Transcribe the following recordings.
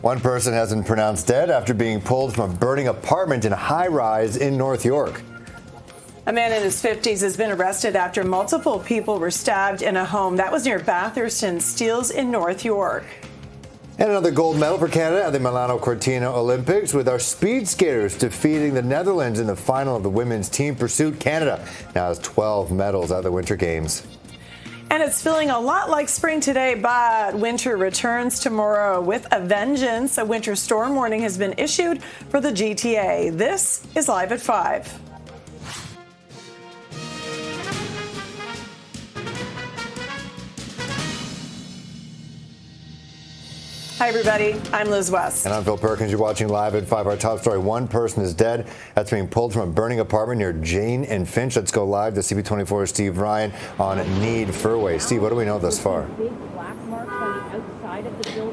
One person has been pronounced dead after being pulled from a burning apartment in a high-rise in North York. A man in his 50s has been arrested after multiple people were stabbed in a home. That was near Bathurst and Steeles in North York. And another gold medal for Canada at the Milano Cortina Olympics, with our speed skaters defeating the Netherlands in the final of the women's team pursuit. Canada now has 12 medals at the Winter Games. And it's feeling a lot like spring today, but winter returns tomorrow with a vengeance. A winter storm warning has been issued for the GTA. This is Live at 5. Hi, everybody. I'm Liz West. And I'm Phil Perkins. You're watching Live at 5. Our top story, one person is dead. That's being pulled from a burning apartment near Jane and Finch. Let's go live to CP24's Steve Ryan on Need Furway. Steve, what do we know thus far?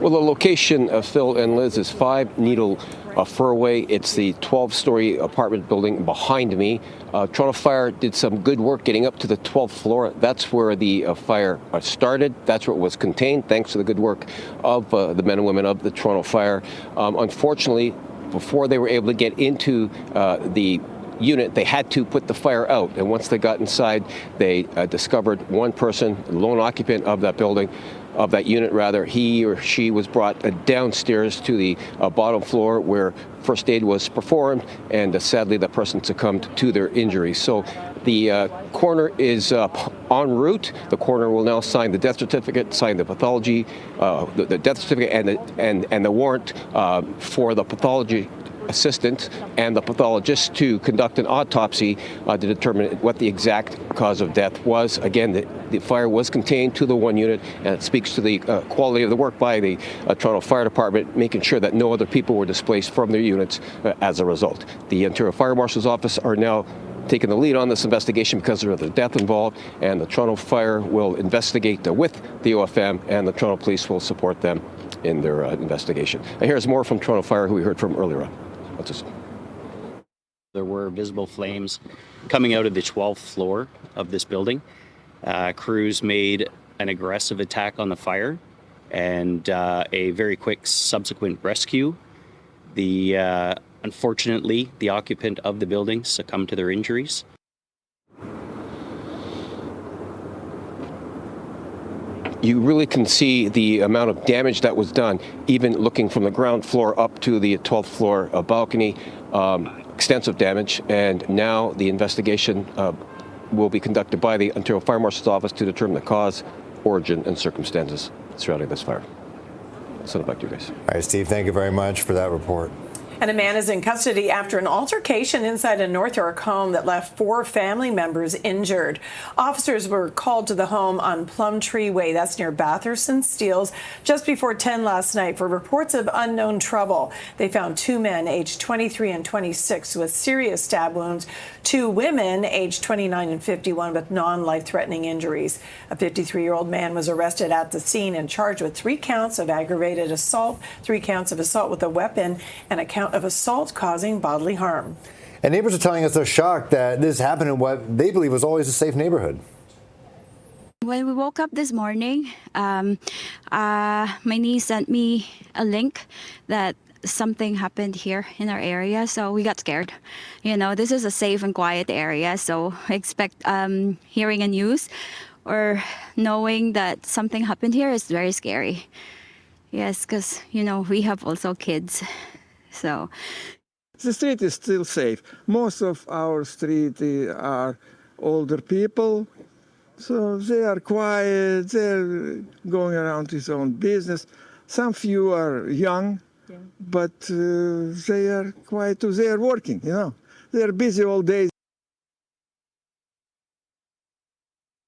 Well, the location of Phil and Liz is 5 Needle Furway. It's the 12-story apartment building behind me. Toronto Fire did some good work getting up to the 12th floor. That's where the fire started. That's where it was contained, thanks to the good work of the men and women of the Toronto Fire. Unfortunately, before they were able to get into the unit, they had to put the fire out. And once they got inside, they discovered one person, the lone occupant of that building, of that unit rather. He or she was brought downstairs to the bottom floor where first aid was performed, and sadly that person succumbed to their injuries. So the coroner is en route. The coroner will now sign the death certificate, sign the pathology, the death certificate, and the warrant for the pathology assistant and the pathologist to conduct an autopsy to determine what the exact cause of death was. Again, the fire was contained to the one unit, and it speaks to the quality of the work by the Toronto Fire Department, making sure that no other people were displaced from their units as a result. The Ontario Fire Marshal's Office are now taking the lead on this investigation because there is a death involved, and the Toronto Fire will investigate with the OFM, and the Toronto Police will support them in their investigation. And here's more from Toronto Fire, who we heard from earlier on. There were visible flames coming out of the 12th floor of this building. Crews made an aggressive attack on the fire and a very quick subsequent rescue. Unfortunately, the occupant of the building succumbed to their injuries. You really can see the amount of damage that was done, even looking from the ground floor up to the 12th floor balcony. Extensive damage, and now the investigation will be conducted by the Ontario Fire Marshal's Office to determine the cause, origin, and circumstances surrounding this fire. I'll send it back to you guys. All right, Steve, thank you very much for that report. And a man is in custody after an altercation inside a North York home that left 4 family members injured. Officers were called to the home on Plumtree Way, that's near Bathurst and Steeles, just before 10 last night for reports of unknown trouble. They found 2 men aged 23 and 26 with serious stab wounds, 2 women aged 29 and 51 with non-life-threatening injuries. A 53-year-old man was arrested at the scene and charged with 3 counts of aggravated assault, 3 counts of assault with a weapon, and a count of assault causing bodily harm. And neighbors are telling us they're shocked that this happened in what they believe was always a safe neighborhood. When we woke up this morning, my niece sent me a link that something happened here in our area, so we got scared. You know, this is a safe and quiet area, so I expect hearing a news or knowing that something happened here is very scary. Yes, because, you know, we have also kids. So the street is still safe. Most of our street are older people, so they are quiet, they're going around his own business. Some few are young, but they are quiet too. They are working, you know. They are busy all day.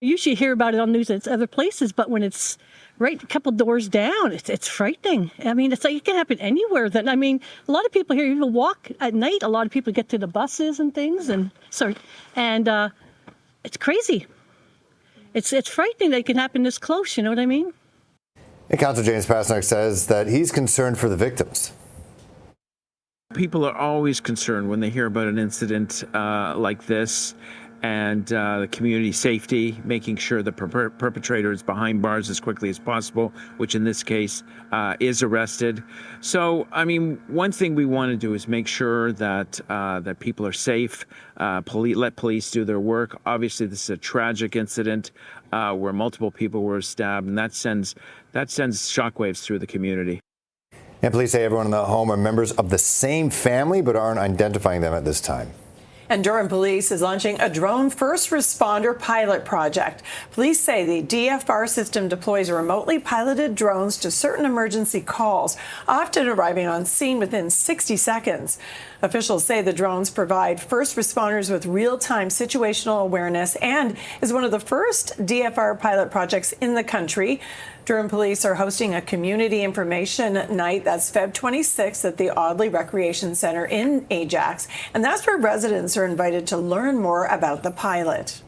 You usually hear about it on news at other places, but when it's right a couple doors down, it's frightening. I mean, it's like it can happen anywhere. That a lot of people here even walk at night. A lot of people get to the buses and things, and it's crazy. It's frightening that it can happen this close. You know what I mean? And Councillor James Pasnick says that he's concerned for the victims. People are always concerned when they hear about an incident like this. and the community safety, making sure the perpetrator is behind bars as quickly as possible, which in this case is arrested. So, I mean, one thing we want to do is make sure that that people are safe. Let police do their work. Obviously, this is a tragic incident where multiple people were stabbed, and that sends shockwaves through the community. And police say everyone in the home are members of the same family, but aren't identifying them at this time. And Durham Police is launching a drone first responder pilot project. Police say the DFR system deploys remotely piloted drones to certain emergency calls, often arriving on scene within 60 seconds. Officials say the drones provide first responders with real-time situational awareness and is one of the first DFR pilot projects in the country. Durham Police are hosting a community information night. That's Feb.26 at the Audley Recreation Center in Ajax. And that's where residents are invited to learn more about the pilot.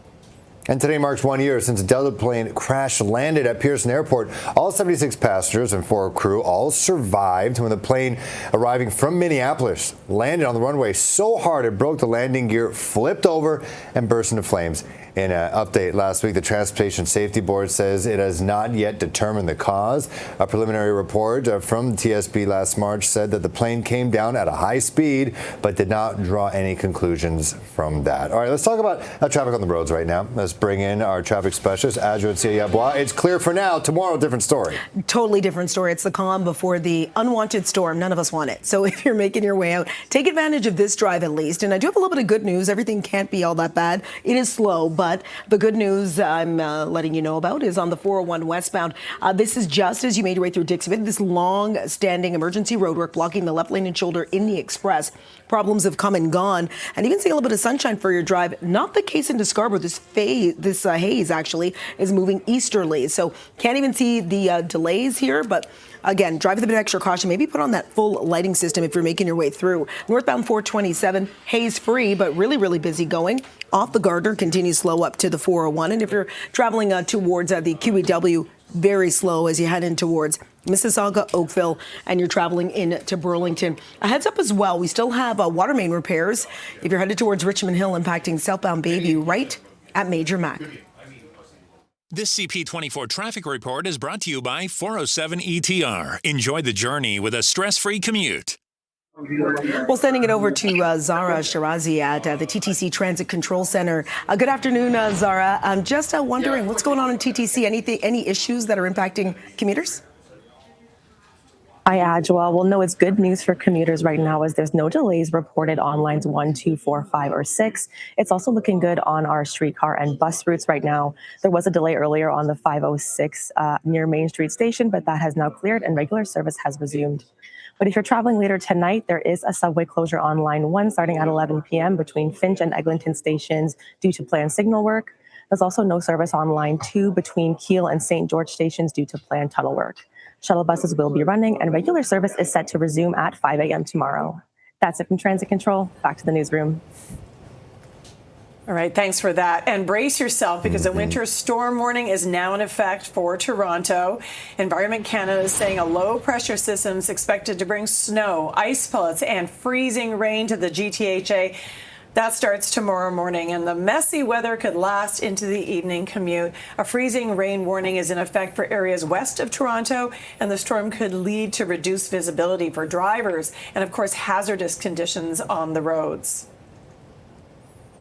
And today marks 1 year since a Delta plane crash landed at Pearson Airport. All 76 passengers and 4 crew all survived when the plane arriving from Minneapolis landed on the runway so hard it broke the landing gear, flipped over, and burst into flames. In an update last week, the Transportation Safety Board says it has not yet determined the cause. A preliminary report from TSB last March said that the plane came down at a high speed, but did not draw any conclusions from that. All right, let's talk about traffic on the roads right now. Let's bring in our traffic specialist, Adjoa Bois. It's clear for now. Tomorrow, different story. Totally different story. It's the calm before the unwanted storm. None of us want it. So if you're making your way out, take advantage of this drive at least. And I do have a little bit of good news. Everything can't be all that bad. It is slow, but the good news I'm letting you know about is on the 401 westbound. This is just as you made your way through Dixie. This long-standing emergency roadwork blocking the left lane and shoulder in the express. Problems have come and gone, and even seeing a little bit of sunshine for your drive. Not the case into Scarborough. This haze actually is moving easterly, so can't even see the delays here, but again, drive with a bit of extra caution. Maybe put on that full lighting system if you're making your way through. Northbound 427, haze-free, but really, really busy going. Off the Gardner, continues slow up to the 401. And if you're traveling towards the QEW, very slow as you head in towards Mississauga, Oakville, and you're traveling into Burlington. A heads up as well, we still have water main repairs if you're headed towards Richmond Hill, impacting southbound Bayview right at Major Mac. This CP24 traffic report is brought to you by 407 ETR. Enjoy the journey with a stress-free commute. Well, sending it over to Zara Shirazi at the TTC Transit Control Center. Good afternoon, Zara. I'm just wondering what's going on in TTC. Any issues that are impacting commuters? Hi, Adjoa. Well, no, it's good news for commuters right now as there's no delays reported on lines 1, 2, 4, 5, or 6. It's also looking good on our streetcar and bus routes right now. There was a delay earlier on the 506 near Main Street Station, but that has now cleared and regular service has resumed. But if you're traveling later tonight, there is a subway closure on line 1 starting at 11 p.m. between Finch and Eglinton stations due to planned signal work. There's also no service on line 2 between Keele and St. George stations due to planned tunnel work. Shuttle buses will be running, and regular service is set to resume at 5 a.m. tomorrow. That's it from Transit Control. Back to the newsroom. All right, thanks for that. And brace yourself because a winter storm warning is now in effect for Toronto. Environment Canada is saying a low pressure system is expected to bring snow, ice pellets, and freezing rain to the GTHA. That starts tomorrow morning, and the messy weather could last into the evening commute. A freezing rain warning is in effect for areas west of Toronto, and the storm could lead to reduced visibility for drivers and, of course, hazardous conditions on the roads.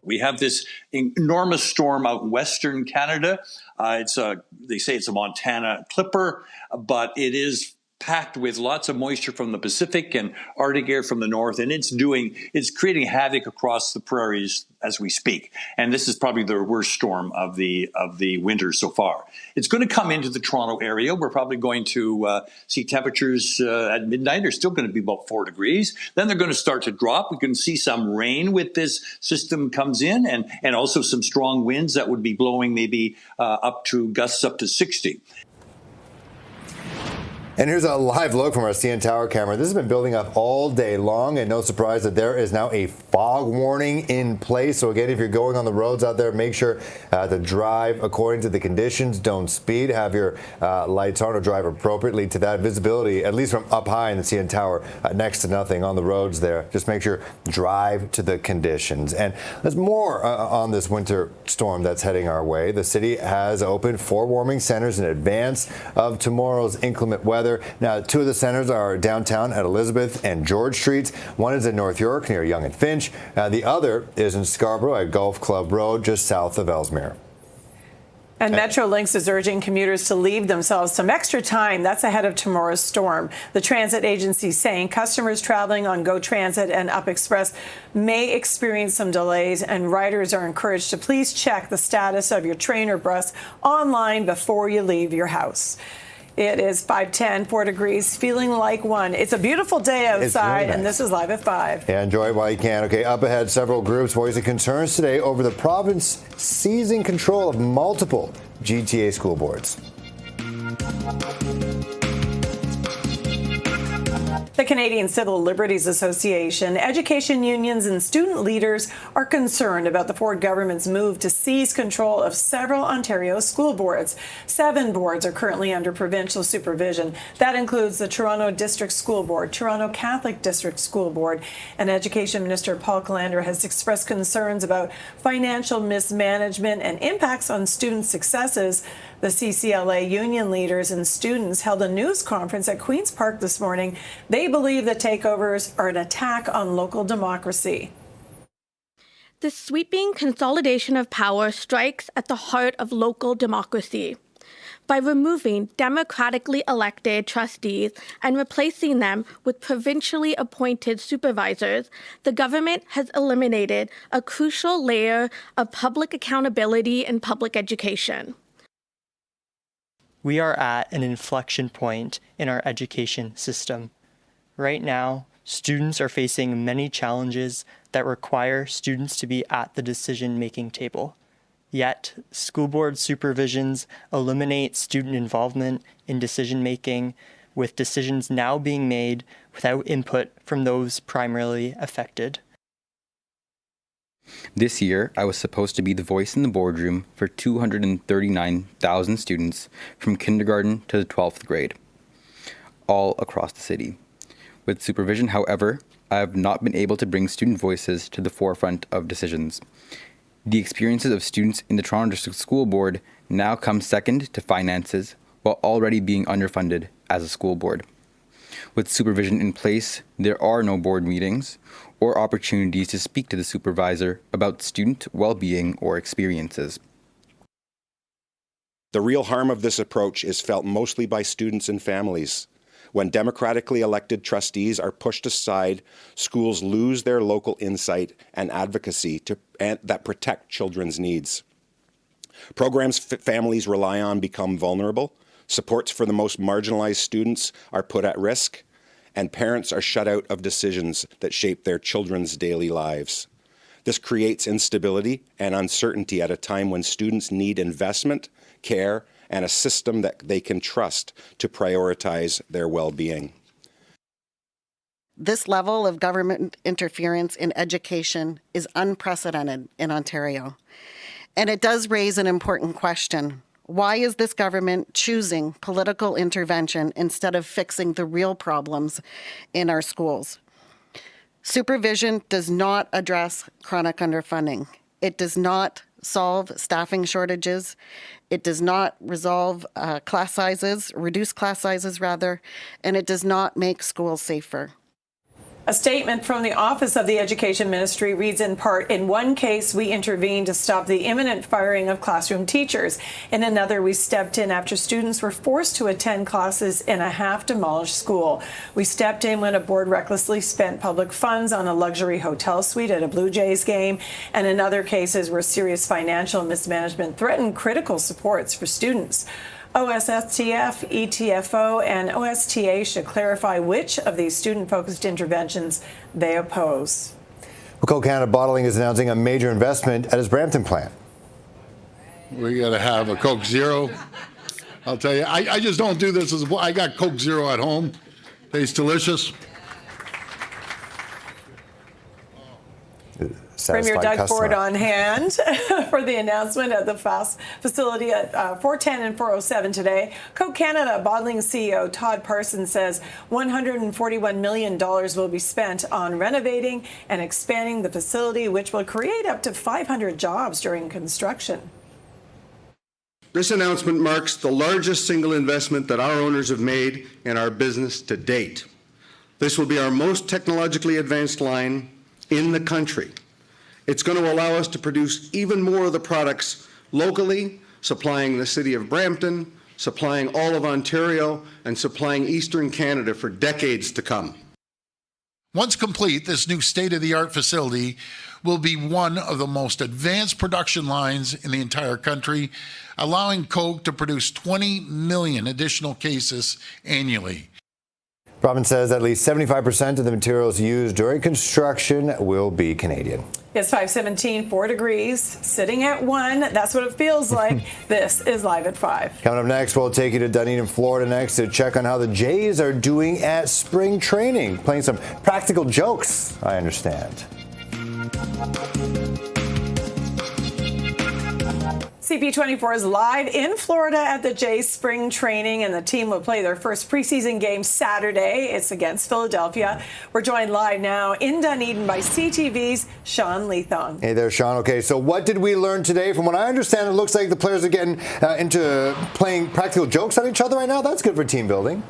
We have this enormous storm out in Western Canada. They say it's a Montana Clipper, but it is packed with lots of moisture from the Pacific and Arctic air from the north, and it's creating havoc across the prairies as we speak. And this is probably the worst storm of the winter so far. It's going to come into the Toronto area. We're probably going to see temperatures at midnight are still going to be about 4 degrees. Then they're going to start to drop. We can see some rain with this system comes in, and also some strong winds that would be blowing maybe up to gusts up to 60. And here's a live look from our CN Tower camera. This has been building up all day long, and no surprise that there is now a fog warning in place. So again, if you're going on the roads out there, make sure to drive according to the conditions. Don't speed. Have your lights on or drive appropriately to that. Visibility, at least from up high in the CN Tower, next to nothing on the roads there. Just make sure drive to the conditions. And there's more on this winter storm that's heading our way. The city has opened 4 warming centers in advance of tomorrow's inclement weather. Now, 2 of the centers are downtown at Elizabeth and George Streets. One is in North York near Yonge and Finch. The other is in Scarborough at Golf Club Road, just south of Ellesmere. And Metrolinx is urging commuters to leave themselves some extra time. That's ahead of tomorrow's storm. The transit agency saying customers traveling on GO Transit and Up Express may experience some delays, and riders are encouraged to please check the status of your train or bus online before you leave your house. It is 5:10, 4 degrees, feeling like one. It's a beautiful day outside, really nice. And this is Live at 5. Yeah, enjoy it while you can. Okay, up ahead, several groups voicing concerns today over the province seizing control of multiple GTA school boards. The Canadian Civil Liberties Association, education unions and student leaders are concerned about the Ford government's move to seize control of several Ontario school boards. 7 boards are currently under provincial supervision. That includes the Toronto District School Board, Toronto Catholic District School Board, and Education Minister Paul Calandra has expressed concerns about financial mismanagement and impacts on student successes. The CCLA union leaders and students held a news conference at Queen's Park this morning. They believe the takeovers are an attack on local democracy. The sweeping consolidation of power strikes at the heart of local democracy. By removing democratically elected trustees and replacing them with provincially appointed supervisors, the government has eliminated a crucial layer of public accountability in public education. We are at an inflection point in our education system. Right now, students are facing many challenges that require students to be at the decision-making table. Yet, school board supervisions eliminate student involvement in decision-making, with decisions now being made without input from those primarily affected. This year, I was supposed to be the voice in the boardroom for 239,000 students from kindergarten to the 12th grade, all across the city. With supervision, however, I have not been able to bring student voices to the forefront of decisions. The experiences of students in the Toronto District School Board now come second to finances, while already being underfunded as a school board. With supervision in place, there are no board meetings or opportunities to speak to the supervisor about student well-being or experiences. The real harm of this approach is felt mostly by students and families. When democratically elected trustees are pushed aside, schools lose their local insight and advocacy that protect children's needs. Programs families rely on become vulnerable, supports for the most marginalized students are put at risk, and parents are shut out of decisions that shape their children's daily lives. This creates instability and uncertainty at a time when students need investment, care, and a system that they can trust to prioritize their well-being. This level of government interference in education is unprecedented in Ontario. And it does raise an important question. Why is this government choosing political intervention instead of fixing the real problems in our schools? Supervision does not address chronic underfunding. It does not solve staffing shortages. It does not resolve class sizes, reduce class sizes rather, and it does not make schools safer. A statement from the Office of the Education Ministry reads in part, in one case, we intervened to stop the imminent firing of classroom teachers. In another, we stepped in after students were forced to attend classes in a half-demolished school. We stepped in when a board recklessly spent public funds on a luxury hotel suite at a Blue Jays game, and in other cases where serious financial mismanagement threatened critical supports for students. OSSTF, ETFO, and OSTA should clarify which of these student-focused interventions they oppose. Well, Coke Canada Bottling is announcing a major investment at its Brampton plant. We got to have a Coke Zero, I'll tell you, I just don't do this as well. I got Coke Zero at home. Tastes delicious. Premier Doug customer. Ford on hand for the announcement at the FAST facility at 410 and 407 today. Coke Canada bottling CEO Todd Parsons says $141 million will be spent on renovating and expanding the facility, which will create up to 500 jobs during construction. This announcement marks the largest single investment that our owners have made in our business to date. This will be our most technologically advanced line in the country. It's going to allow us to produce even more of the products locally, supplying the city of Brampton, supplying all of Ontario, and supplying Eastern Canada for decades to come. Once complete, this new state-of-the-art facility will be one of the most advanced production lines in the entire country, allowing Coke to produce 20 million additional cases annually. Robin says at least 75% of the materials used during construction will be Canadian. It's 5:17, 4 degrees, sitting at 1. That's what it feels like. This is Live at 5. Coming up next, we'll take you to Dunedin, Florida next to check on how the Jays are doing at spring training. Playing some practical jokes, I understand. CP24 is live in Florida at the Jays spring training, and the team will play their first preseason game Saturday. It's against Philadelphia. We're joined live now in Dunedin by CTV's Sean Leathong. Hey there, Sean. Okay, so what did we learn today? From what I understand, it looks like the players are getting into playing practical jokes on each other right now. That's good for team building.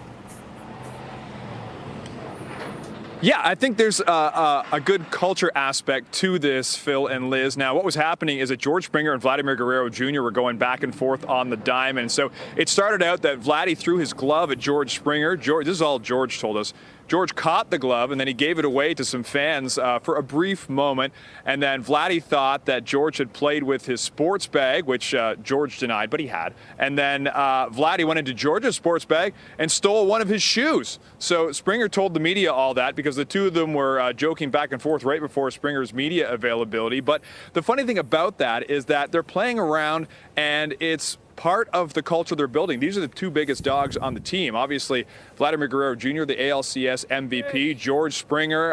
Yeah, I think there's a good culture aspect to this, Phil and Liz. Now, what was happening is that George Springer and Vladimir Guerrero Jr. were going back and forth on the diamond. So it started out that Vladdy threw his glove at George Springer. This is all George told us. George caught the glove, and then he gave it away to some fans for a brief moment. And then Vladdy thought that George had played with his sports bag, which George denied, but he had. And then Vladdy went into George's sports bag and stole one of his shoes. So Springer told the media all that because the two of them were joking back and forth right before Springer's media availability. But the funny thing about that is that they're playing around, and it's part of the culture they're building. These are the two biggest dogs on the team. Obviously, Vladimir Guerrero Jr., the ALCS MVP, George Springer,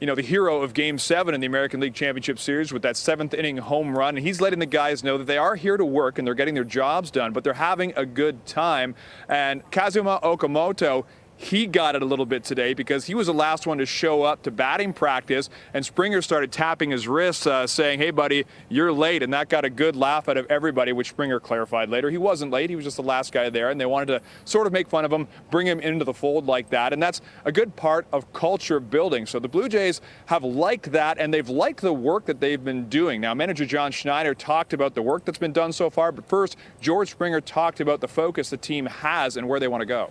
the hero of Game 7 in the American League Championship Series with that 7th inning home run. And he's letting the guys know that they are here to work and they're getting their jobs done, but they're having a good time. And Kazuma Okamoto, he got it a little bit today because he was the last one to show up to batting practice, and Springer started tapping his wrist, saying, "Hey, buddy, you're late," and that got a good laugh out of everybody, which Springer clarified later. He wasn't late. He was just the last guy there, and they wanted to sort of make fun of him, bring him into the fold like that, and that's a good part of culture building. So the Blue Jays have liked that, and they've liked the work that they've been doing. Now, manager John Schneider talked about the work that's been done so far, but first, George Springer talked about the focus the team has and where they want to go.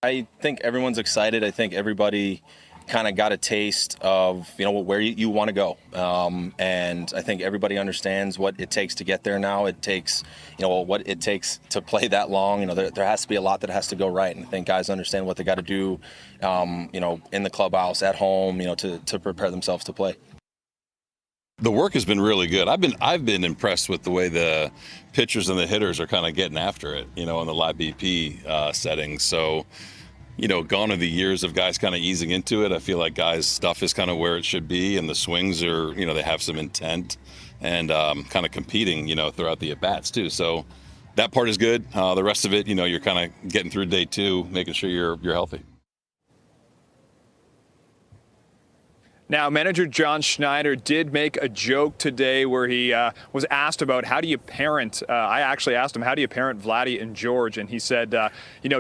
I think everyone's excited. I think everybody kind of got a taste of, where you want to go. And I think everybody understands what it takes to get there now. It takes, what it takes to play that long. There has to be a lot that has to go right. And I think guys understand what they got to do, in the clubhouse, at home, to prepare themselves to play. The work has been really good. I've been impressed with the way the pitchers and the hitters are kind of getting after it, in the live BP settings. So, gone are the years of guys kind of easing into it. I feel like guys' stuff is kind of where it should be, and the swings are, they have some intent and kind of competing, throughout the at-bats too. So that part is good. The rest of it, you're kind of getting through day 2, making sure you're healthy. Now, manager John Schneider did make a joke today where he was asked about how do you parent. I actually asked him, how do you parent Vladdy and George? And he said,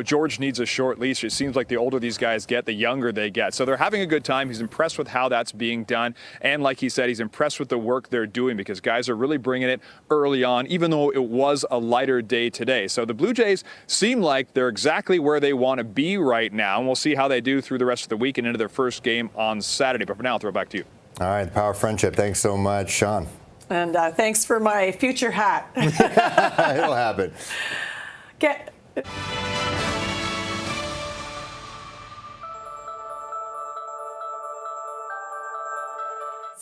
George needs a short leash. It seems like the older these guys get, the younger they get. So they're having a good time. He's impressed with how that's being done. And like he said, he's impressed with the work they're doing because guys are really bringing it early on, even though it was a lighter day today. So the Blue Jays seem like they're exactly where they want to be right now. And we'll see how they do through the rest of the week and into their first game on Saturday. But for now, I'll throw it back to you. All right, the power of friendship. Thanks so much, Sean. And thanks for my future hat. It'll happen.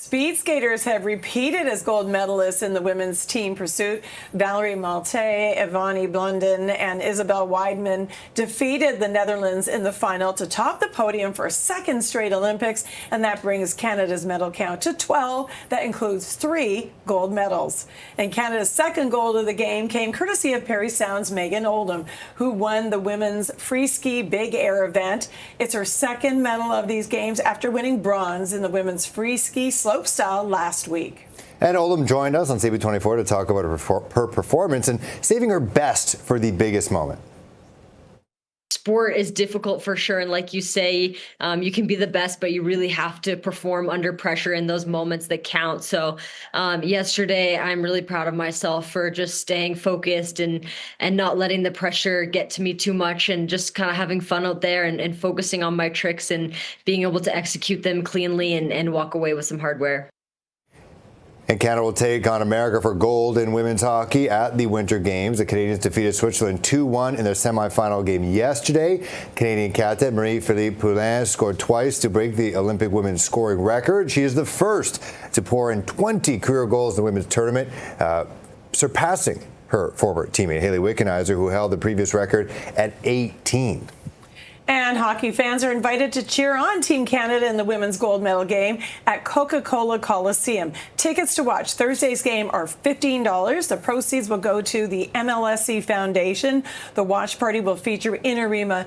Speed skaters have repeated as gold medalists in the women's team pursuit. Valerie Malte, Ivani Blunden, and Isabel Weidman defeated the Netherlands in the final to top the podium for a second straight Olympics, and that brings Canada's medal count to 12. That includes 3 gold medals. And Canada's second gold of the game came courtesy of Parry Sound's Megan Oldham, who won the women's free ski big air event. It's her second medal of these games after winning bronze in the women's free ski slopestyle last week. And Oldham joined us on CP24 to talk about her performance and saving her best for the biggest moment. Sport is difficult for sure. And like you say, you can be the best, but you really have to perform under pressure in those moments that count. So yesterday, I'm really proud of myself for just staying focused and not letting the pressure get to me too much, and just kind of having fun out there and focusing on my tricks and being able to execute them cleanly and walk away with some hardware. And Canada will take on America for gold in women's hockey at the Winter Games. The Canadians defeated Switzerland 2-1 in their semifinal game yesterday. Canadian captain Marie-Philippe Poulin scored twice to break the Olympic women's scoring record. She is the first to pour in 20 career goals in the women's tournament, surpassing her former teammate Hayley Wickenheiser, who held the previous record at 18. And hockey fans are invited to cheer on Team Canada in the women's gold medal game at Coca-Cola Coliseum. Tickets to watch Thursday's game are $15. The proceeds will go to the MLSE Foundation. The watch party will feature in-arena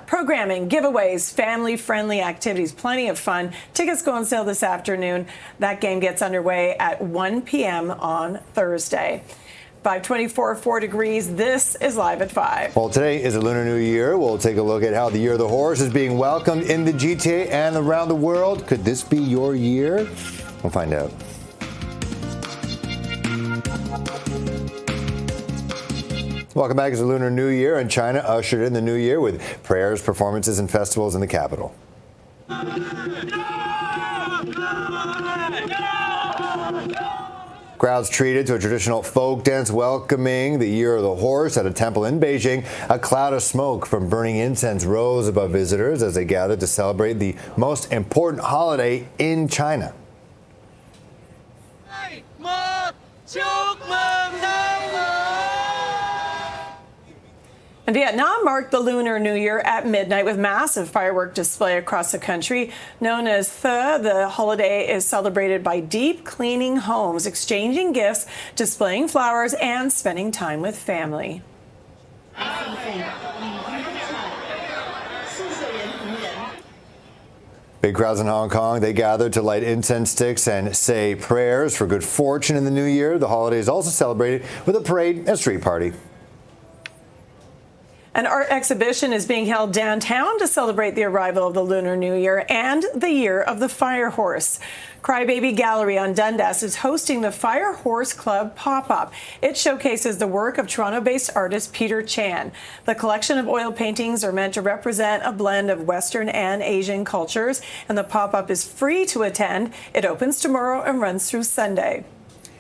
programming, giveaways, family-friendly activities, plenty of fun. Tickets go on sale this afternoon. That game gets underway at 1 p.m. on Thursday. 524, 4 degrees. This is Live at 5. Well, today is a Lunar New Year. We'll take a look at how the Year of the Horse is being welcomed in the GTA and around the world. Could this be your year? We'll find out. Welcome back. It's a Lunar New Year, and China ushered in the new year with prayers, performances, and festivals in the capital. Crowds treated to a traditional folk dance welcoming the Year of the Horse at a temple in Beijing. A cloud of smoke from burning incense rose above visitors as they gathered to celebrate the most important holiday in China. And Vietnam marked the Lunar New Year at midnight with massive firework display across the country. Known as Th, the holiday is celebrated by deep cleaning homes, exchanging gifts, displaying flowers, and spending time with family. Big crowds in Hong Kong. They gathered to light incense sticks and say prayers for good fortune in the new year. The holiday is also celebrated with a parade and street party. An art exhibition is being held downtown to celebrate the arrival of the Lunar New Year and the Year of the Fire Horse. Crybaby Gallery on Dundas is hosting the Fire Horse Club pop-up. It showcases the work of Toronto-based artist Peter Chan. The collection of oil paintings are meant to represent a blend of Western and Asian cultures, and the pop-up is free to attend. It opens tomorrow and runs through Sunday.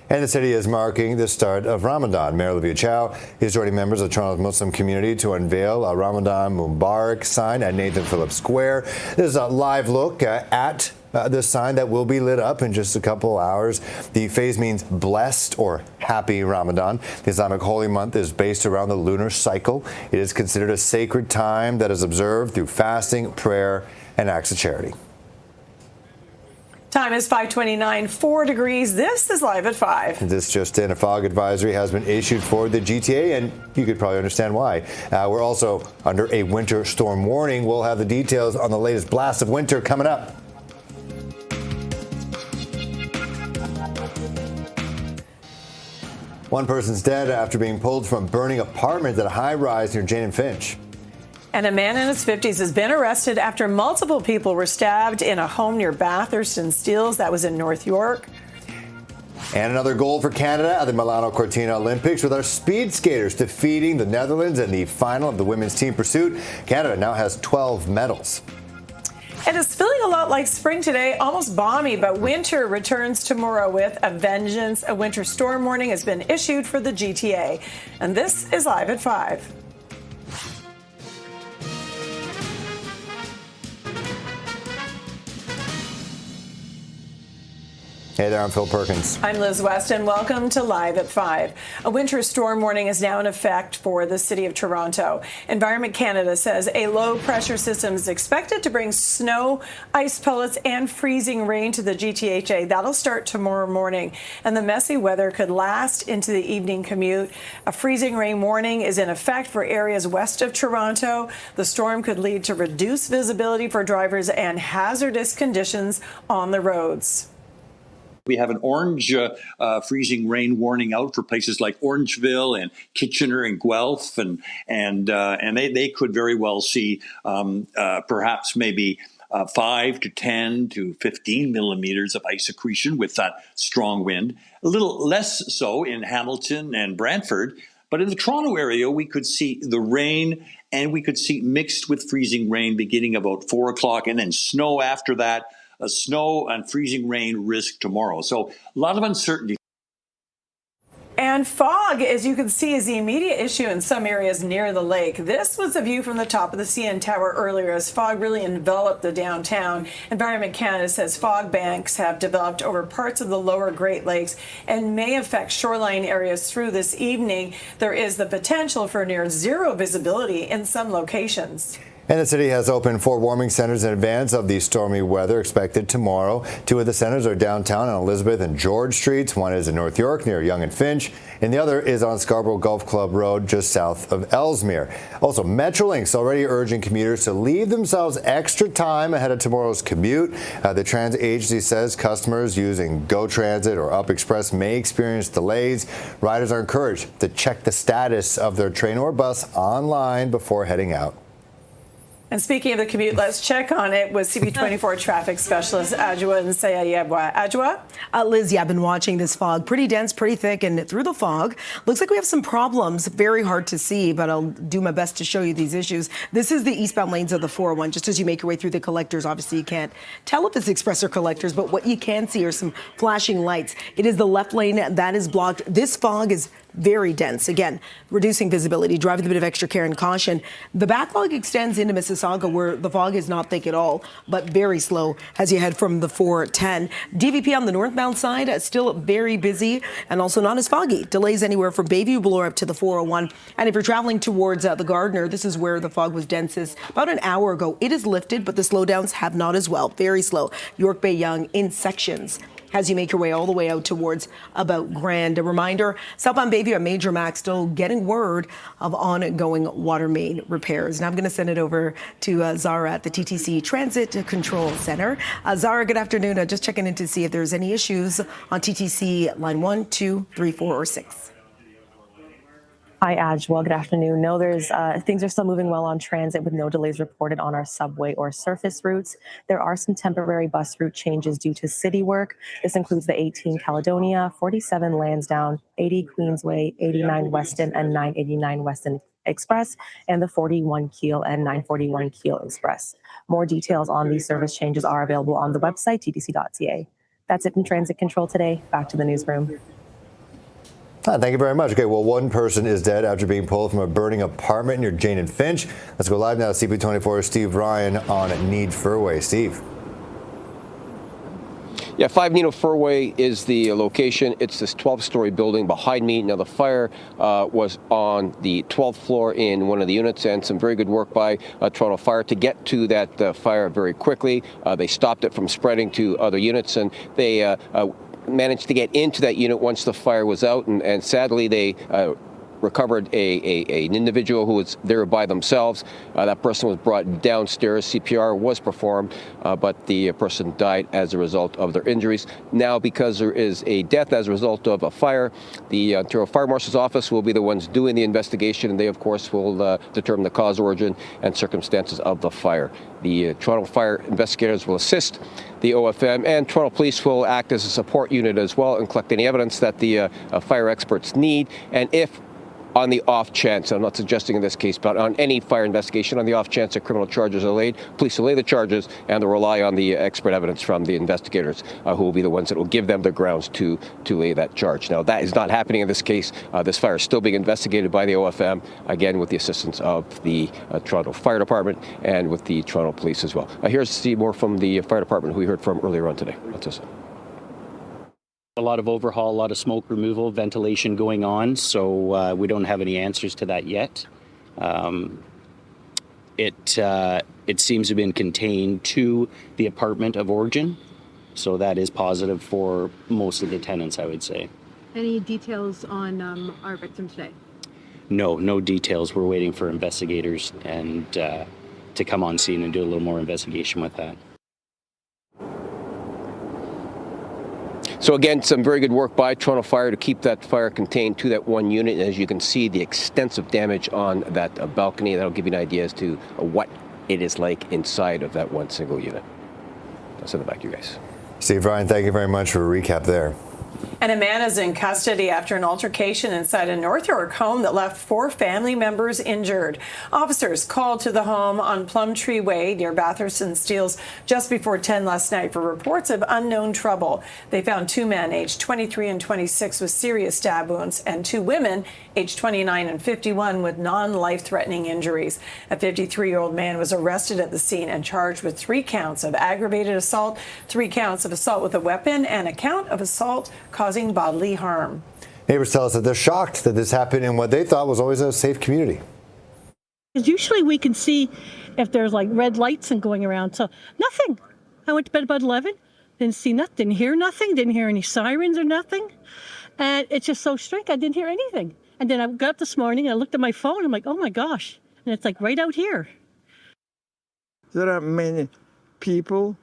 And the city is marking the start of Ramadan. Mayor Olivia Chow is joining members of Toronto's Muslim community to unveil a Ramadan Mubarak sign at Nathan Phillips Square. This is a live look at the sign that will be lit up in just a couple hours. The phrase means blessed or happy Ramadan. The Islamic holy month is based around the lunar cycle. It is considered a sacred time that is observed through fasting, prayer, and acts of charity. Time is 5:29, 4 degrees. This is Live at 5. This just in, a fog advisory has been issued for the GTA, and you could probably understand why. We're also under a winter storm warning. We'll have the details on the latest blast of winter coming up. One person's dead after being pulled from a burning apartment at a high-rise near Jane and Finch. And a man in his 50s has been arrested after multiple people were stabbed in a home near Bathurst and Steeles. That was in North York. And another gold for Canada at the Milano Cortina Olympics with our speed skaters defeating the Netherlands in the final of the women's team pursuit. Canada now has 12 medals. It is feeling a lot like spring today, almost balmy, but winter returns tomorrow with a vengeance. A winter storm warning has been issued for the GTA. And this is Live at 5. Hey there, I'm Phil Perkins. I'm Liz West, and welcome to Live at 5. A winter storm warning is now in effect for the city of Toronto. Environment Canada says a low-pressure system is expected to bring snow, ice pellets, and freezing rain to the GTHA. That'll start tomorrow morning, and the messy weather could last into the evening commute. A freezing rain warning is in effect for areas west of Toronto. The storm could lead to reduced visibility for drivers and hazardous conditions on the roads. We have an orange freezing rain warning out for places like Orangeville and Kitchener and Guelph, and they could very well see perhaps maybe 5 to 10 to 15 millimeters of ice accretion with that strong wind. A little less so in Hamilton and Brantford, but in the Toronto area, we could see the rain, and we could see mixed with freezing rain beginning about 4 o'clock, and then snow after that. A snow and freezing rain risk tomorrow. So a lot of uncertainty. And fog, as you can see, is the immediate issue in some areas near the lake. This was a view from the top of the CN Tower earlier as fog really enveloped the downtown. Environment Canada says fog banks have developed over parts of the lower Great Lakes and may affect shoreline areas through this evening. There is the potential for near zero visibility in some locations. And the city has opened 4 warming centers in advance of the stormy weather expected tomorrow. 2 of the centers are downtown on Elizabeth and George Streets. One is in North York near Yonge and Finch, and the other is on Scarborough Golf Club Road just south of Ellesmere. Also, Metrolink's already urging commuters to leave themselves extra time ahead of tomorrow's commute. The transit agency says customers using GO Transit or Up Express may experience delays. Riders are encouraged to check the status of their train or bus online before heading out. And speaking of the commute, let's check on it with CP24 traffic specialist Adjoa and Sayayebwa. Adjoa? Liz, yeah, I've been watching this fog. Pretty dense, pretty thick, and through the fog, looks like we have some problems. Very hard to see, but I'll do my best to show you these issues. This is the eastbound lanes of the 401. Just as you make your way through the collectors, obviously you can't tell if it's express or collectors, but what you can see are some flashing lights. It is the left lane that is blocked. This fog is very dense. Again, reducing visibility, driving with a bit of extra care and caution. The backlog extends into Mississauga, where the fog is not thick at all, but very slow as you head from the 410. DVP on the northbound side, still very busy and also not as foggy. Delays anywhere from Bayview Bloor up to the 401. And if you're traveling towards the Gardiner, this is where the fog was densest about an hour ago. It is lifted, but the slowdowns have not as well. Very slow. York Bay Yonge in sections as you make your way all the way out towards about Grand. A reminder, southbound Bayview at Major Mac still getting word of ongoing water main repairs. Now I'm going to send it over to Zara at the TTC Transit Control Center. Zara, good afternoon. Just checking in to see if there's any issues on TTC line 1, 2, 3, 4, or 6. Hi, Aj. Well, good afternoon. No, things are still moving well on transit with no delays reported on our subway or surface routes. There are some temporary bus route changes due to city work. This includes the 18 Caledonia, 47 Lansdowne, 80 Queensway, 89 Weston, and 989 Weston Express, and the 41 Keel and 941 Keel Express. More details on these service changes are available on the website, ttc.ca. That's it from Transit Control today. Back to the newsroom. Thank you very much. Okay, well, one person is dead after being pulled from a burning apartment near Jane and Finch. Let's go live now to CP24's Steve Ryan on Need Furway. Steve. Yeah, 5 Nino Furway is the location. It's this 12-story building behind me. Now, the fire was on the 12th floor in one of the units, and some very good work by Toronto Fire to get to that fire very quickly. They stopped it from spreading to other units, and they managed to get into that unit once the fire was out, and sadly they recovered an individual who was there by themselves. That person was brought downstairs. CPR was performed, but the person died as a result of their injuries. Now, because there is a death as a result of a fire, the Ontario Fire Marshal's Office will be the ones doing the investigation, and they, of course, will determine the cause, origin, and circumstances of the fire. The Toronto Fire investigators will assist the OFM, and Toronto Police will act as a support unit as well and collect any evidence that the fire experts need. And if on the off chance, I'm not suggesting in this case, but on any fire investigation, on the off chance that criminal charges are laid, police will lay the charges, and they'll rely on the expert evidence from the investigators, who will be the ones that will give them the grounds to lay that charge. Now, that is not happening in this case. This fire is still being investigated by the OFM, again with the assistance of the Toronto Fire Department and with the Toronto Police as well. Here's Steve Moore from the Fire Department, who we heard from earlier on today. That's us. A lot of overhaul, a lot of smoke removal, ventilation going on, so we don't have any answers to that yet. It seems to have been contained to the apartment of origin, so that is positive for most of the tenants, I would say. Any details on our victim today? No details. We're waiting for investigators and to come on scene and do a little more investigation with that. So again, some very good work by Toronto Fire to keep that fire contained to that one unit. And as you can see, the extensive damage on that balcony, that'll give you an idea as to what it is like inside of that one single unit. I'll send it back to you guys. Steve, Ryan, thank you very much for a recap there. And a man is in custody after an altercation inside a North York home that left 4 family members injured. Officers called to the home on Plumtree Way near Bathurst and Steeles just before 10 last night for reports of unknown trouble. They found 2 men aged 23 and 26 with serious stab wounds and 2 women aged 29 and 51 with non-life-threatening injuries. A 53-year-old man was arrested at the scene and charged with 3 counts of aggravated assault, 3 counts of assault with a weapon, and a count of assault causing bodily harm. Neighbors tell us that they're shocked that this happened in what they thought was always a safe community. Because usually we can see if there's like red lights and going around. So nothing. I went to bed about 11, didn't see nothing, didn't hear nothing, didn't hear any sirens or nothing. And it's just so strange. I didn't hear anything. And then I got up this morning and I looked at my phone. I'm like, oh my gosh. And it's like right out here. There are many people,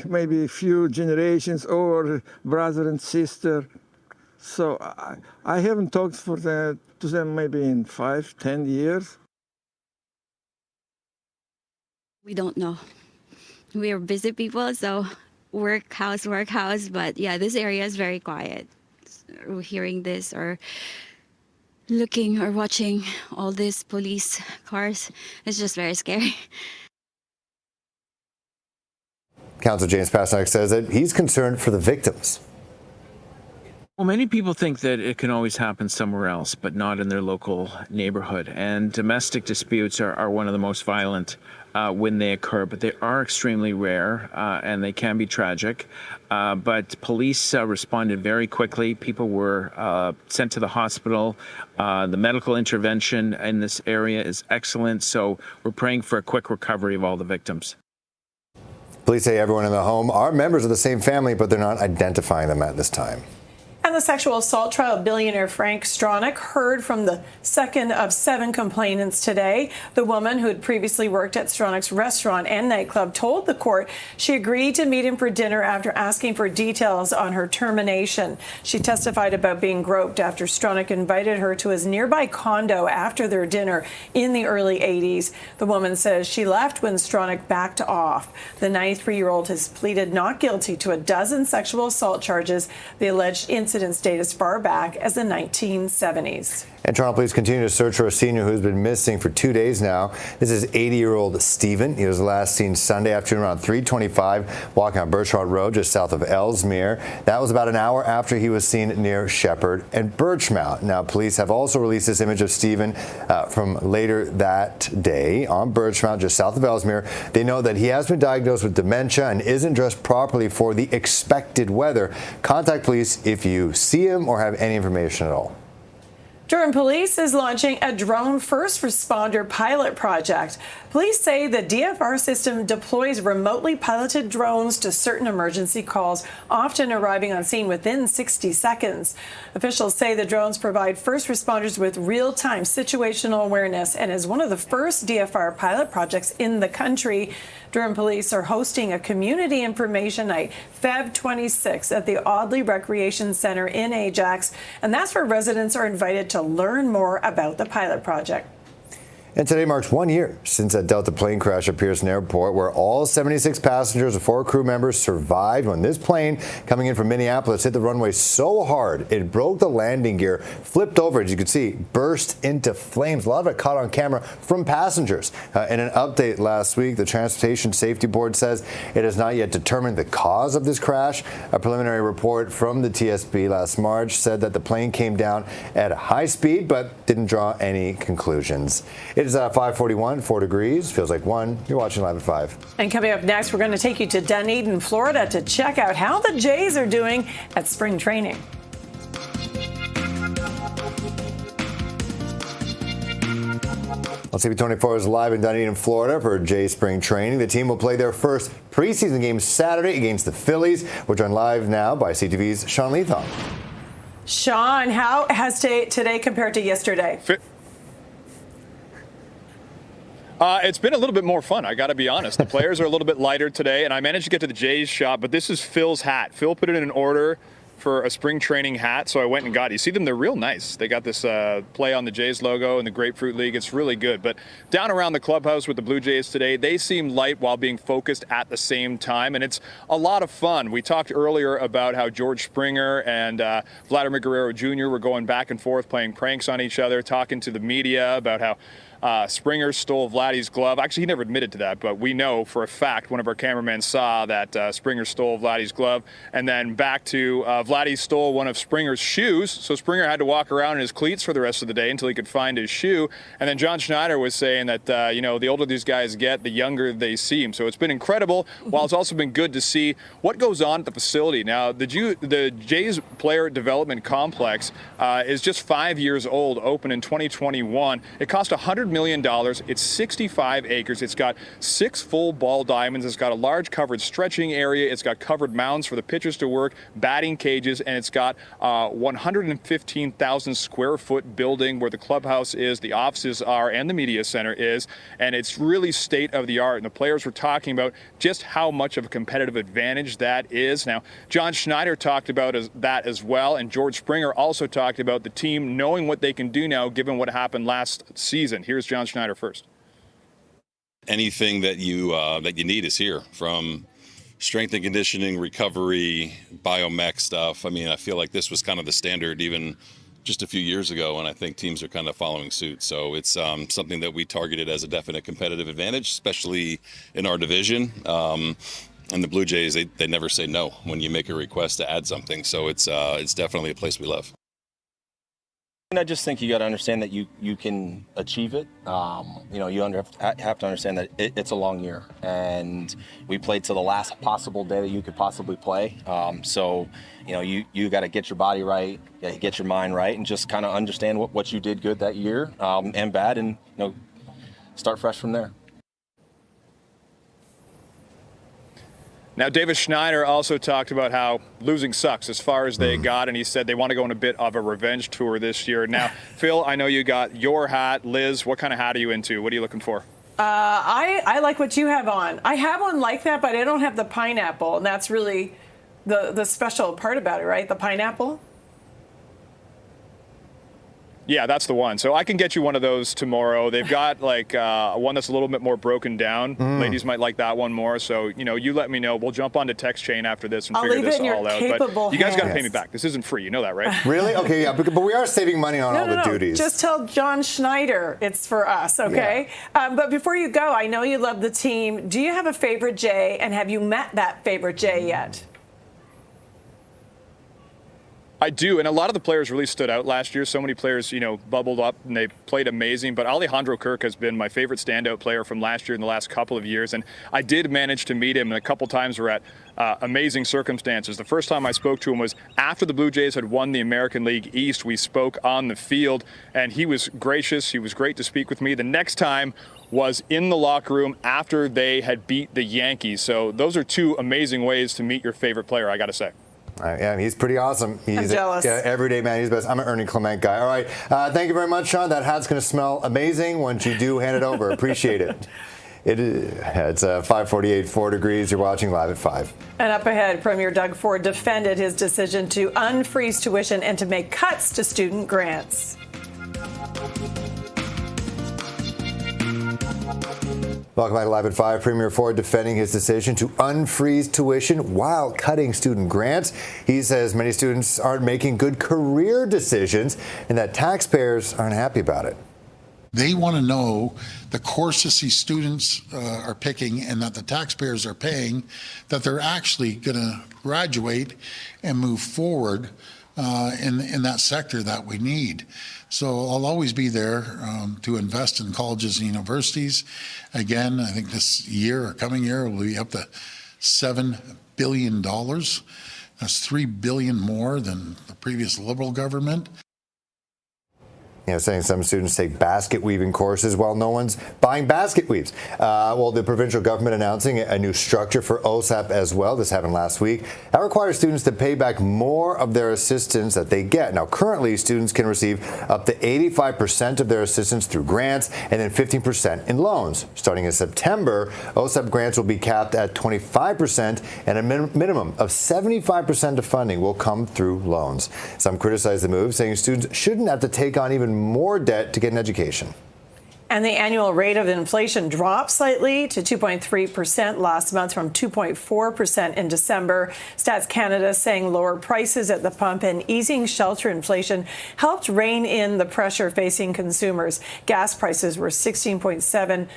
maybe a few generations or brother and sister. So I haven't talked to them maybe in 5-10 years. We don't know. We are busy people, so work, house. But yeah, this area is very quiet. We're hearing this or looking or watching all these police cars. It's just very scary. Councillor James Pasternak says that he's concerned for the victims. Well, many people think that it can always happen somewhere else, but not in their local neighborhood. And domestic disputes are one of the most violent when they occur, but they are extremely rare and they can be tragic. But police responded very quickly. People were sent to the hospital. The medical intervention in this area is excellent. So we're praying for a quick recovery of all the victims. Police say everyone in the home are members of the same family, but they're not identifying them at this time. And the sexual assault trial billionaire Frank Stronic heard from the second of 7 complainants today. The woman who had previously worked at Stronic's restaurant and nightclub told the court she agreed to meet him for dinner after asking for details on her termination. She testified about being groped after Stronic invited her to his nearby condo after their dinner in the early 80s. The woman says she left when Stronic backed off. The 93-year-old has pleaded not guilty to a dozen sexual assault charges. The alleged incidents date as far back as the 1970s. And Toronto police continue to search for a senior who's been missing for 2 days now. This is 80-year-old Stephen. He was last seen Sunday afternoon around 3:25 walking on Birchmount Road just south of Ellesmere. That was about an hour after he was seen near Shepherd and Birchmount. Now, police have also released this image of Stephen from later that day on Birchmount just south of Ellesmere. They know that he has been diagnosed with dementia and isn't dressed properly for the expected weather. Contact police if you see him or have any information at all. Durham Police is launching a drone first responder pilot project. Police say the DFR system deploys remotely piloted drones to certain emergency calls, often arriving on scene within 60 seconds. Officials say the drones provide first responders with real-time situational awareness and is one of the first DFR pilot projects in the country. Durham Police are hosting a community information night Feb.26 at the Audley Recreation Centre in Ajax, and that's where residents are invited to learn more about the pilot project. And today marks 1 year since that Delta plane crash at Pearson Airport, where all 76 passengers and 4 crew members survived when this plane coming in from Minneapolis hit the runway so hard it broke the landing gear, flipped over, as you can see, burst into flames. A lot of it caught on camera from passengers. In an update last week, the Transportation Safety Board says it has not yet determined the cause of this crash. A preliminary report from the TSB last March said that the plane came down at a high speed but didn't draw any conclusions. It It's 5:41, 4 degrees. Feels like 1. You're watching Live at 5. And coming up next, we're going to take you to Dunedin, Florida to check out how the Jays are doing at spring training. Well, CP24 is live in Dunedin, Florida for Jay spring training. The team will play their first preseason game Saturday against the Phillies. We're joined live now by CTV's Sean Leathong. Sean, how has today compared to yesterday? It's been a little bit more fun, I got to be honest. The players are a little bit lighter today, and I managed to get to the Jays shop, but this is Phil's hat. Phil put it in an order for a spring training hat, so I went and got it. You see them, they're real nice. They got this play on the Jays logo in the Grapefruit League. It's really good. But down around the clubhouse with the Blue Jays today, they seem light while being focused at the same time, and it's a lot of fun. We talked earlier about how George Springer and Vladimir Guerrero Jr. were going back and forth, playing pranks on each other, talking to the media about how Springer stole Vladdy's glove. Actually, he never admitted to that, but we know for a fact, one of our cameramen saw that Springer stole Vladdy's glove. And then back to Vladdy stole one of Springer's shoes, so Springer had to walk around in his cleats for the rest of the day until he could find his shoe. And then John Schneider was saying that, the older these guys get, the younger they seem. So it's been incredible, while it's also been good to see what goes on at the facility. Now, the Jays Player Development Complex is just 5 years old, opened in 2021. It cost $100 million. It's 65 acres. It's got 6 full ball diamonds. It's got a large covered stretching area. It's got covered mounds for the pitchers to work, batting cages, and it's got 115,000 square foot building where the clubhouse is, the offices are, and the media center is. And it's really state of the art. And the players were talking about just how much of a competitive advantage that is. Now, John Schneider talked about that as well, and George Springer also talked about the team knowing what they can do now given what happened last season. Here's John Schneider first. Anything that you need is here, from strength and conditioning, recovery, biomech stuff. I mean, I feel like this was kind of the standard even just a few years ago, and I think teams are kind of following suit. So it's something that we targeted as a definite competitive advantage, especially in our division. And the Blue Jays, they never say no when you make a request to add something. So it's definitely a place we love. I just think you got to understand that you can achieve it. You have to understand that it's a long year, and we played to the last possible day that you could possibly play. You got to get your body right, get your mind right, and just kind of understand what you did good that year and bad, and start fresh from there. Now, Davis Schneider also talked about how losing sucks as far as they got, and he said they want to go on a bit of a revenge tour this year. Now, Phil, I know you got your hat. Liz, what kind of hat are you into? What are you looking for? I like what you have on. I have one like that, but I don't have the pineapple, and that's really the special part about it, right? The pineapple? Yeah, that's the one. So I can get you one of those tomorrow. They've got like one that's a little bit more broken down. Ladies might like that one more. So, you let me know. We'll jump onto text chain after this and figure this all out. But you guys got to pay me back. This isn't free. You know that, right? Really? Okay, yeah. But we are saving money on all the duties. Just tell John Schneider it's for us, okay? Yeah. But before you go, I know you love the team. Do you have a favorite Jay, and have you met that favorite Jay yet? I do, and a lot of the players really stood out last year. So many players, bubbled up, and they played amazing. But Alejandro Kirk has been my favorite standout player from last year in the last couple of years. And I did manage to meet him, and a couple times we're at amazing circumstances. The first time I spoke to him was after the Blue Jays had won the American League East. We spoke on the field, and he was gracious. He was great to speak with me. The next time was in the locker room after they had beat the Yankees. So those are two amazing ways to meet your favorite player, I got to say. Yeah, he's pretty awesome. I'm jealous. Everyday man. He's best. I'm an Ernie Clement guy. All right. Thank you very much, Sean. That hat's going to smell amazing once you do hand it over. Appreciate it. It's 5:48, 4 degrees. You're watching Live at 5. And up ahead, Premier Doug Ford defended his decision to unfreeze tuition and to make cuts to student grants. Welcome back to Live at 5. Premier Ford defending his decision to unfreeze tuition while cutting student grants. He says many students aren't making good career decisions and that taxpayers aren't happy about it. They want to know the courses these students are picking and that the taxpayers are paying, that they're actually going to graduate and move forward in that sector that we need. So I'll always be there to invest in colleges and universities. Again, I think this year or coming year will be up to $7 billion. That's $3 billion more than the previous Liberal government. Saying some students take basket weaving courses while no one's buying basket weaves. Well, the provincial government announcing a new structure for OSAP as well. This happened last week. That requires students to pay back more of their assistance that they get. Now, currently, students can receive up to 85% of their assistance through grants and then 15% in loans. Starting in September, OSAP grants will be capped at 25% and a minimum of 75% of funding will come through loans. Some criticize the move, saying students shouldn't have to take on even more debt to get an education. And the annual rate of inflation dropped slightly to 2.3% last month from 2.4% in December. Stats Canada saying lower prices at the pump and easing shelter inflation helped rein in the pressure facing consumers. Gas prices were 16.7%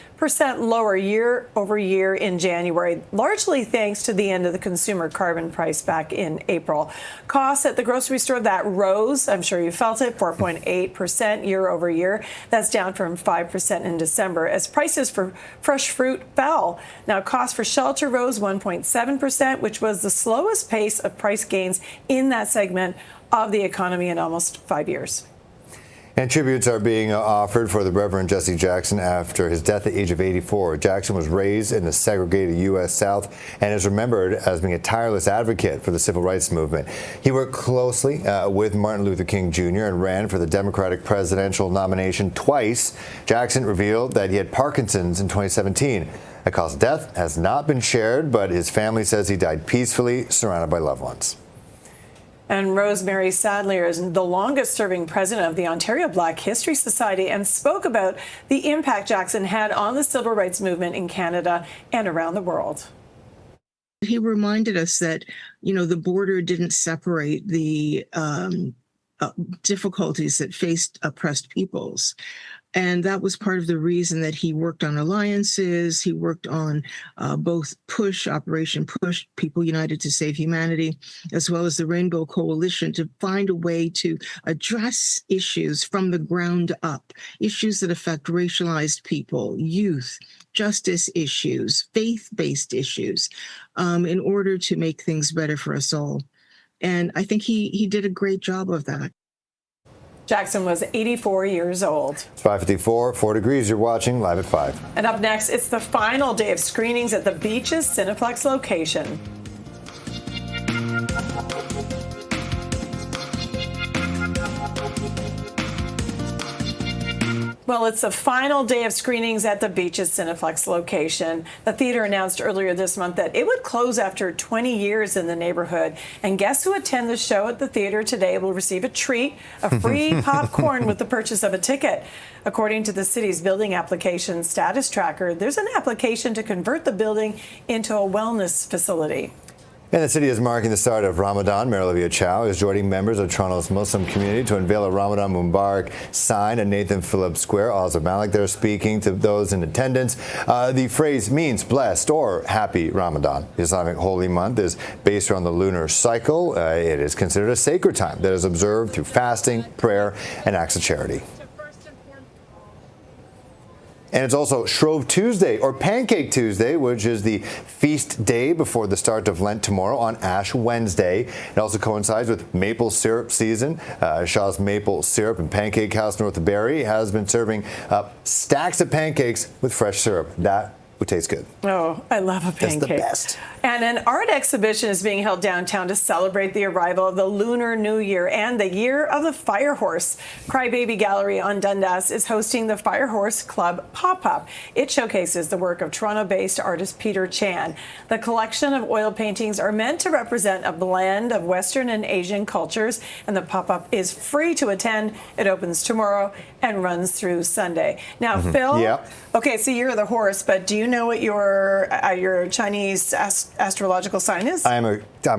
lower year over year in January, largely thanks to the end of the consumer carbon price back in April. Costs at the grocery store, that rose, I'm sure you felt it, 4.8% year over year. That's down from 5% in December as prices for fresh fruit fell. Now, costs for shelter rose 1.7%, which was the slowest pace of price gains in that segment of the economy in almost 5 years. And tributes are being offered for the Reverend Jesse Jackson after his death at the age of 84. Jackson was raised in the segregated U.S. South and is remembered as being a tireless advocate for the civil rights movement. He worked closely with Martin Luther King Jr. and ran for the Democratic presidential nomination twice. Jackson revealed that he had Parkinson's in 2017. The cause of death has not been shared, but his family says he died peacefully, surrounded by loved ones. And Rosemary Sadlier is the longest-serving president of the Ontario Black History Society and spoke about the impact Jackson had on the civil rights movement in Canada and around the world. He reminded us that, the border didn't separate the difficulties that faced oppressed peoples. And that was part of the reason that he worked on alliances. He worked on both Operation Push, People United to Save Humanity, as well as the Rainbow Coalition, to find a way to address issues from the ground up, issues that affect racialized people, youth, justice issues, faith-based issues, in order to make things better for us all. And I think he did a great job of that. Jackson was 84 years old. It's 5:54, 4 degrees. You're watching Live at 5. And up next, it's the final day of screenings at the Beaches Cineplex location. Well, it's the final day of screenings at the Beaches Cineplex location. The theater announced earlier this month that it would close after 20 years in the neighborhood. And guests who attend the show at the theater today will receive a treat, a free popcorn with the purchase of a ticket. According to the city's building application status tracker, there's an application to convert the building into a wellness facility. And the city is marking the start of Ramadan. Mayor Olivia Chow is joining members of Toronto's Muslim community to unveil a Ramadan Mubarak sign at Nathan Phillips Square. Azar Malik there speaking to those in attendance. The phrase means blessed or happy Ramadan. The Islamic holy month is based around the lunar cycle. It is considered a sacred time that is observed through fasting, prayer, and acts of charity. And it's also Shrove Tuesday or Pancake Tuesday, which is the feast day before the start of Lent tomorrow on Ash Wednesday. It also coincides with maple syrup season. Shaw's Maple Syrup and Pancake House north of Barrie has been serving up stacks of pancakes with fresh syrup. That would taste good. Oh, I love a pancake. That's the best. And an art exhibition is being held downtown to celebrate the arrival of the Lunar New Year and the Year of the Fire Horse. Crybaby Gallery on Dundas is hosting the Fire Horse Club pop-up. It showcases the work of Toronto-based artist Peter Chan. The collection of oil paintings are meant to represent a blend of Western and Asian cultures, and the pop-up is free to attend. It opens tomorrow and runs through Sunday. Now, Phil, Yep. Okay, so you're the horse, but do you you know what your Chinese astrological sign is? I'm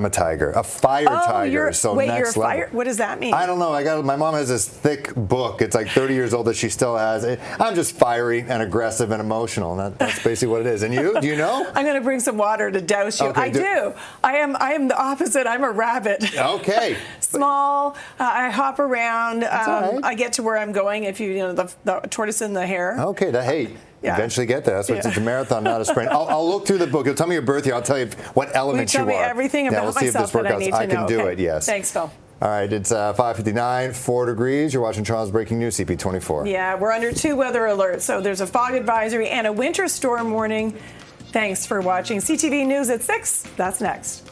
a tiger, a fire tiger. So wait, next you're a level. fire? What does that mean? I don't know. My mom has this thick book. It's like 30 years old that she still has. I'm just fiery and aggressive and emotional. And that's basically what it is. And you? Do you know? I'm going to bring some water to douse you. Okay, I do. I am the opposite. I'm a rabbit. Okay. Small. I hop around. all right. I get to where I'm going. If you know the tortoise in the hare. Okay. Hey. Yeah. Eventually get there. That's what it's a marathon, not a sprint. I'll look through the book. You'll tell me your birth year. I'll tell you what elements you are. Tell me everything about we'll see if myself this that I need to know. I can do Okay. it, yes. Thanks, Phil. All right, it's 5:59, 4 degrees. You're watching Toronto's Breaking News, CP24. Yeah, we're under 2 weather alerts. So there's a fog advisory and a winter storm warning. Thanks for watching CTV News at 6. That's next.